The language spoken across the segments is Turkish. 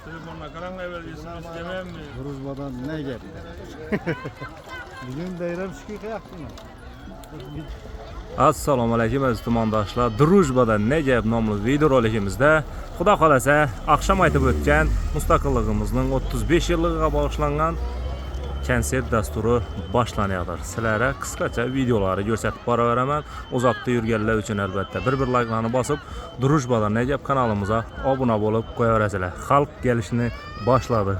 Telefonla karanlığa vereceksiniz demem mi? Drujbadan ne geldi? Bugün bayram çıkıyor aklına. Assalomu alaykum aziz tumandoshlar. Drujbada ne gap nomli videorolikimizda Xudo xolasa oqshom aytib o'tgan mustaqilligimizning 35 yilligiga bag'ishlangan konsert dasturi boshlanyapti. Sizlarga qisqacha videolarni ko'rsatib boraveraman. Uzoqda yurganlar uchun albatta bir like'larni bosib, Drujbada ne gap kanalimizga obuna bo'lib qo'yaverasizlar. Xalq kelishni boshladi.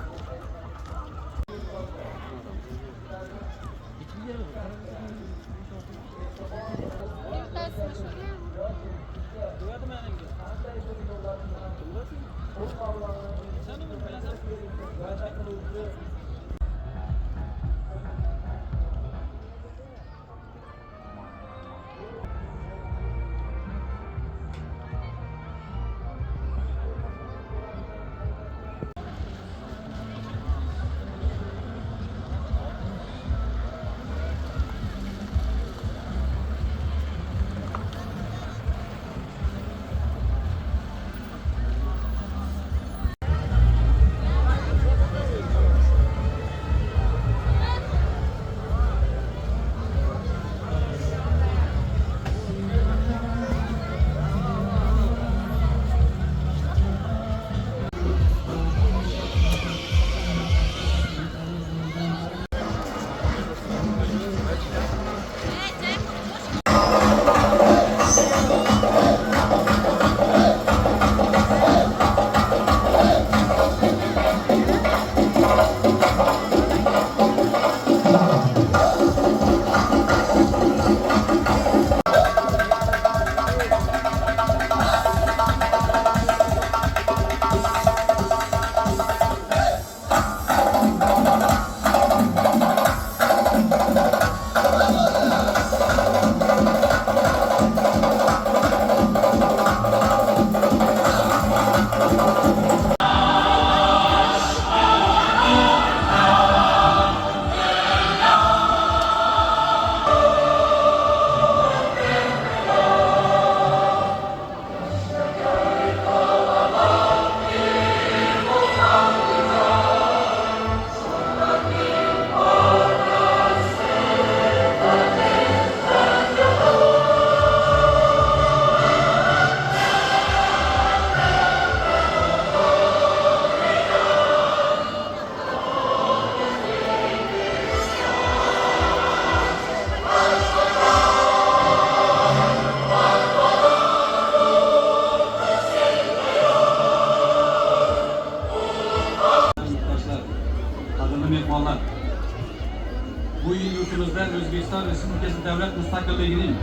Bu yıl yurtumuzda Özbekistan Respublikası Devlet Müstakilliğinin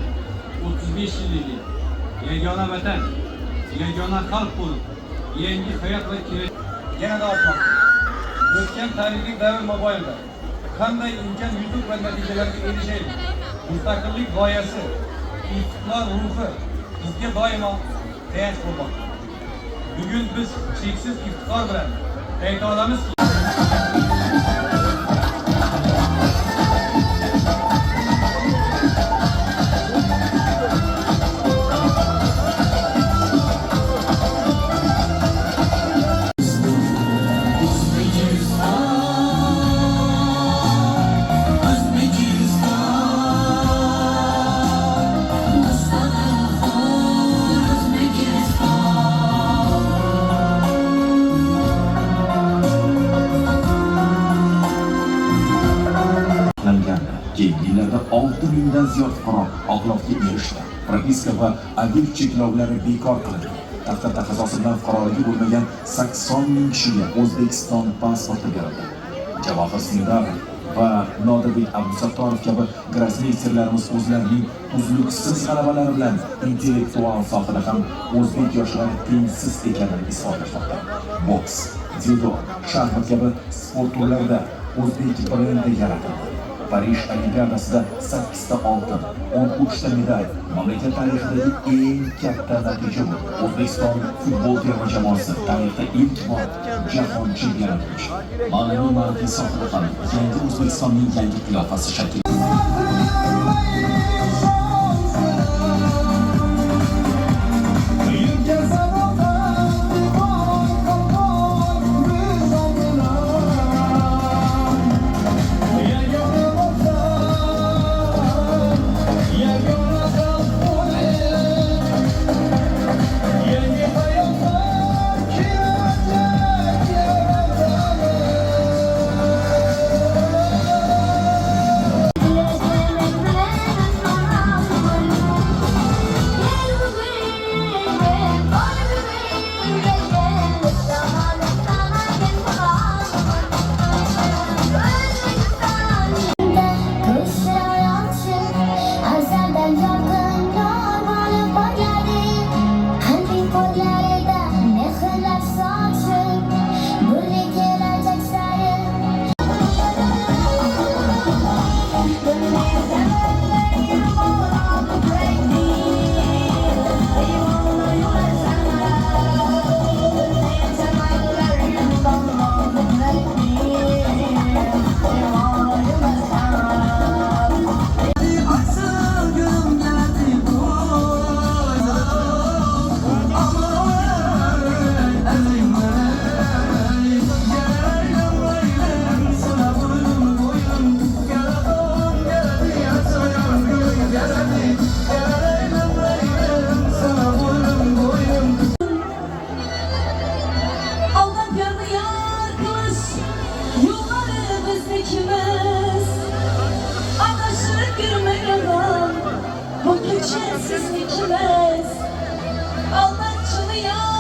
35 yılligi, yegona vatan, yegona xalq bo'lib, yangi hayot va kelajak yanada ortmoqda. O'tgan tarixiy davr mobaynida qanday imkon yutuq va natijalarga erishaylik. Mustaqillik g'oyasi, istiqlol ruhi bizga doimo tayanch bo'lmoqda. Bugun biz cheksiz iftixor bilan ayta olamizki, yillarda 6000 dan ziyod fuqaro oqlofga erishdi. Propiska va obyekt cheklovlari bekor qilindi. Taqdir taqozosi bilan fuqaroligi bo'lmagan 80 000 kishiga O'zbekiston pasporti berildi. Javohir Sindorov va Nodirbek Abdusattorov kabi grossmeysterlarimiz o'zlarining uzluksiz g'alabalari bilan intellektual sohada ham o'zbek yoshlari tengsiz ekanini isbotlashmoqda. Boks, dzyudo, shaxmat kabi sport turlarida o'zbek brendi yaratildi. Parij Olimpiadasida 8 ta oltin, 13 ta medal, mamlakat tarixidagi eng katta natija bu. O'zbekiston futbol terma jamoasi tarixda ilk bor jahon chempionati uchun. Ma'naviy sohada ham yangi O'zbekistonning yangi qiyofasi shakllanadi. sensiz geçmez. Aldatçılı yargılar.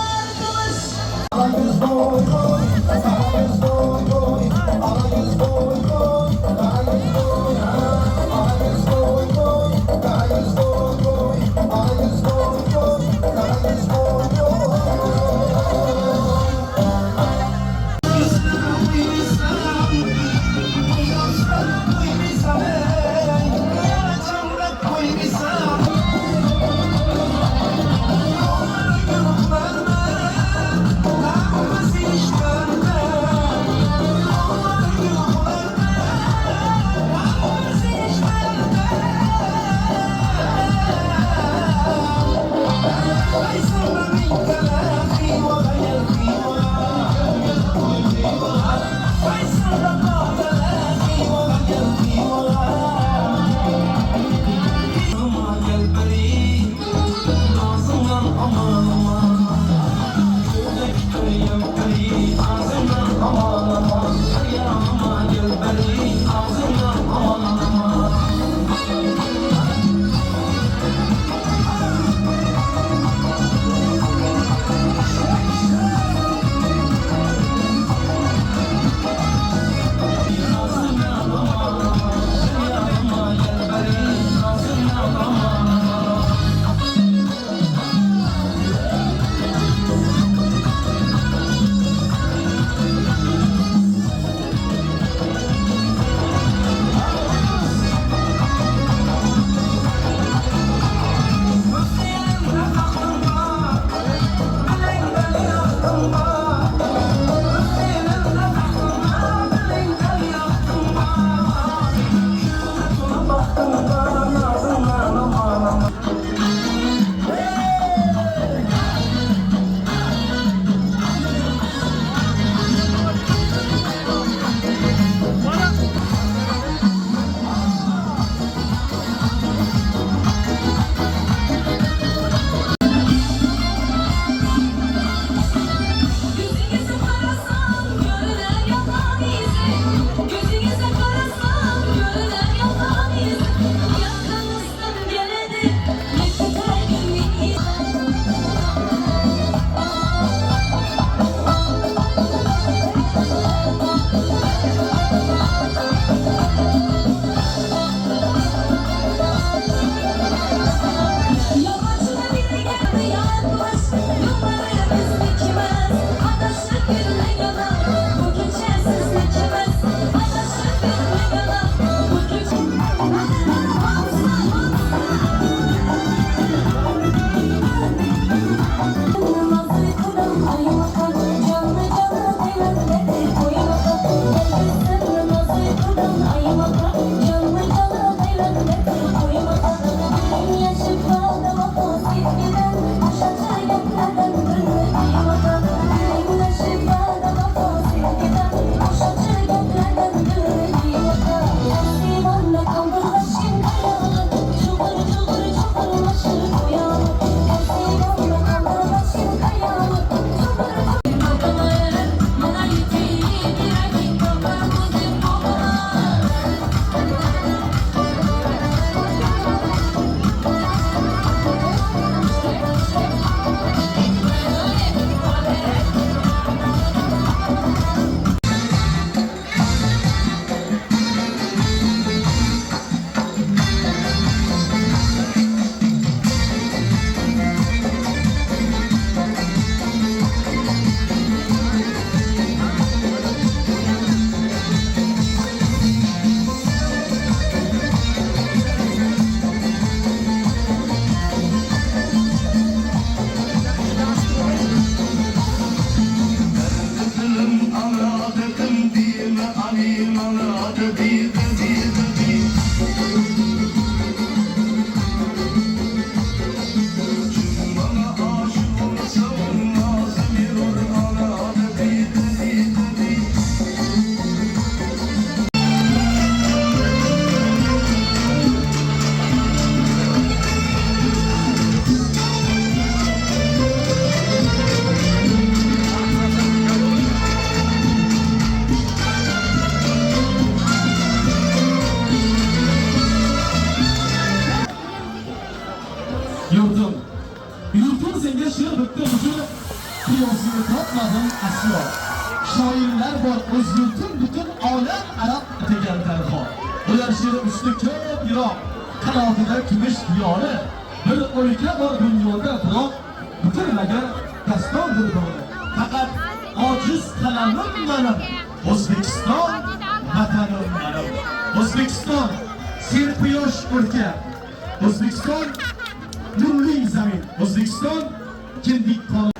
shoirlar bor o'z yurtim butun olam arab degan tarixon. Ular she'ri usti ko'p yiroq, qanotida kumush piyoli. Bir o'lka bor dunyoda biroq bitilmagan dastondir bori. Faqat ojiz qalamim mening O'zbekiston vatanim mening. O'zbekiston serquyosh o'lka. O'zbekiston nurli zamin. O'zbekiston kindik qonun.